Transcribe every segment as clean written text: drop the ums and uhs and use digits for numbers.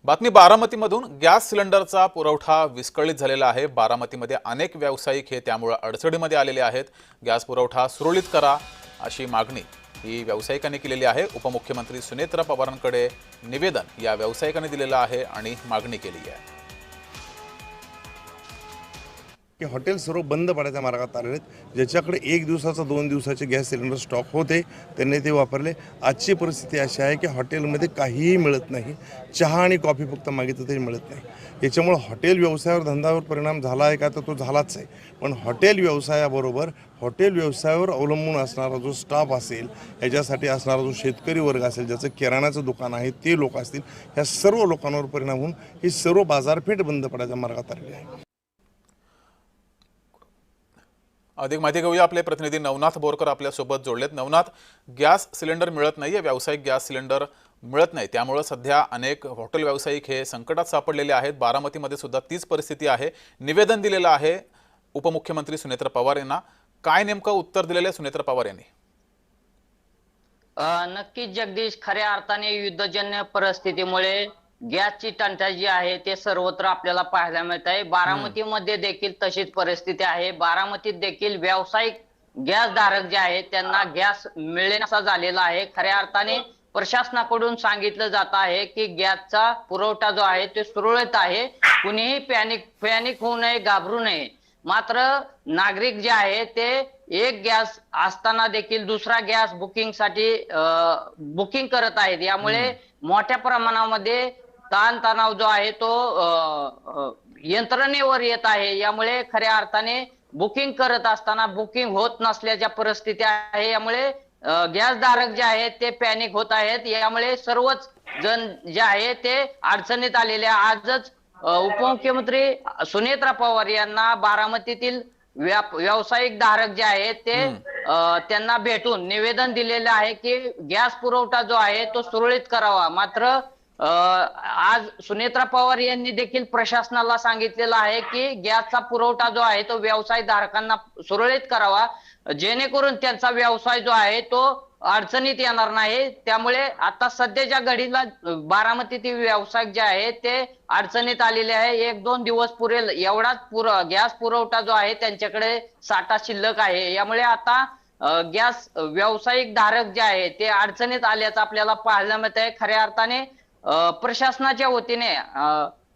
बातमी बारामतीमधून गॅस सिलेंडरचा पुरवठा विस्कळीत झालेला आहे। बारामतीमध्ये अनेक व्यावसायिक हे त्यामुळे अडचणीमध्ये आलेले आहेत। गॅस पुरवठा सुरळीत करा अशी मागणी ही व्यावसायिकांनी केलेली आहे। उपमुख्यमंत्री सुनेत्रा पवारांकडे निवेदन या व्यावसायिकांनी दिलेलं आहे आणि मागणी केली आहे की हॉटेल सर्व बंद पडायच्या मार्गात आलेले आहेत। ज्याच्याकडे एक दिवसाचा 2 दिवसाचे गॅस सिलेंडर स्टॉक होते त्यांनी ते वापरले। आजची परिस्थिती अशी आहे की हॉटेलमध्ये काहीही मिळत नाही। चहा आणि कॉफी फक्त मागितलं तरी मिळत नाही। याच्यामुळे हॉटेल व्यवसायावर धंद्यावर परिणाम झाला आहे का तर तो झालाच आहे। पण हॉटेल व्यवसायाबरोबर हॉटेल व्यवसायावर अवलंबून असणारा जो स्टाफ असेल, याच्यासाठी असणारा जो शेतकरी वर्ग असेल, ज्याचं किराणाचं दुकान आहे ते लोक असतील, ह्या सर्व लोकांवर परिणाम होऊन ही सर्व बाजारपेठ बंद पडायच्या मार्गात आलेली आहे। अधिक माहिती घेऊया। आपले प्रतिनिधी नवनाथ बोरकर आपल्या सोबत जोडलेत। नवनाथ, गॅस सिलेंडर मिळत नाहीये, व्यावसायिक गॅस सिलेंडर मिळत नाही, त्यामुळे सध्या अनेक हॉटेल व्यावसायिक हे संकटात सापडलेले आहेत। बारामतीमध्ये सुद्धा तीच परिस्थिती आहे। निवेदन दिलेलं आहे उपमुख्यमंत्री सुनेत्रा पवार यांना। काय नेमकं उत्तर दिलेलं आहे सुनेत्रा पवार यांनी? नक्कीच जगदीश, खऱ्या अर्थाने युद्धजन्य परिस्थितीमुळे गॅसची टंचाई जी आहे ते सर्वत्र आपल्याला पाहायला मिळत आहे। बारामतीमध्ये देखील तशीच परिस्थिती आहे। बारामतीत देखील व्यावसायिक गॅस धारक जे आहेत त्यांना गॅस मिळेनासा झालेला आहे। खऱ्या अर्थाने प्रशासनाकडून सांगितलं जात आहे की गॅसचा पुरवठा जो आहे ते सुरळीत आहे, कुणीही पॅनिक होऊ नये, घाबरू नये। मात्र नागरिक जे आहे ते एक गॅस असताना देखील दुसरा गॅस बुकिंगसाठी बुकिंग करत आहेत। यामुळे मोठ्या प्रमाणामध्ये ताणतणाव जो आहे तो यंत्रणेवर येत आहे। यामुळे खऱ्या अर्थाने बुकिंग करत असताना बुकिंग होत नसल्याच्या परिस्थिती आहे। यामुळे गॅस धारक जे आहेत ते पॅनिक होत आहेत। यामुळे सर्वच जण जे आहे ते अडचणीत आलेले। आजच उपमुख्यमंत्री सुनेत्रा पवार यांना बारामतीतील व्यावसायिक धारक जे आहेत ते त्यांना भेटून निवेदन दिलेलं आहे की गॅस पुरवठा जो आहे तो सुरळीत करावा। मात्र आज सुनेत्रा पवार यांनी देखील प्रशासनाला सांगितलेलं आहे की गॅसचा पुरवठा जो आहे तो व्यावसायिक धारकांना सुरळीत करावा, जेणेकरून त्यांचा व्यवसाय जो आहे तो अडचणीत येणार नाही। त्यामुळे आता सध्याच्या घडीला बारामतीतील व्यावसायिक जे आहे ते अडचणीत आलेले आहे। 1-2 दिवस पुरेल एवढाच गॅस पुरवठा जो आहे त्यांच्याकडे साठा शिल्लक आहे। यामुळे आता गॅस व्यावसायिक धारक जे आहे ते अडचणीत आल्याचं आपल्याला पाहायला मिळत आहे। खऱ्या अर्थाने प्रशासनाच्या वतीने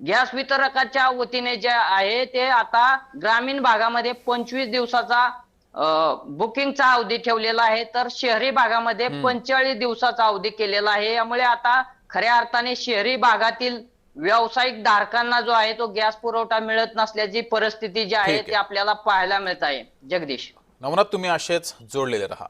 गॅस वितरकाच्या वतीने जे आहे ते आता ग्रामीण भागामध्ये 25 दिवसाचा बुकिंगचा अवधी ठेवलेला आहे, तर शहरी भागामध्ये 45 दिवसाचा अवधी केलेला आहे। यामुळे आता खऱ्या अर्थाने शहरी भागातील व्यावसायिक धारकांना जो आहे तो गॅस पुरवठा मिळत नसल्याची परिस्थिती जी आहे ती आपल्याला पाहायला मिळत आहे। जगदीश, नवनाथ, तुम्ही असेच जोडलेले रहा।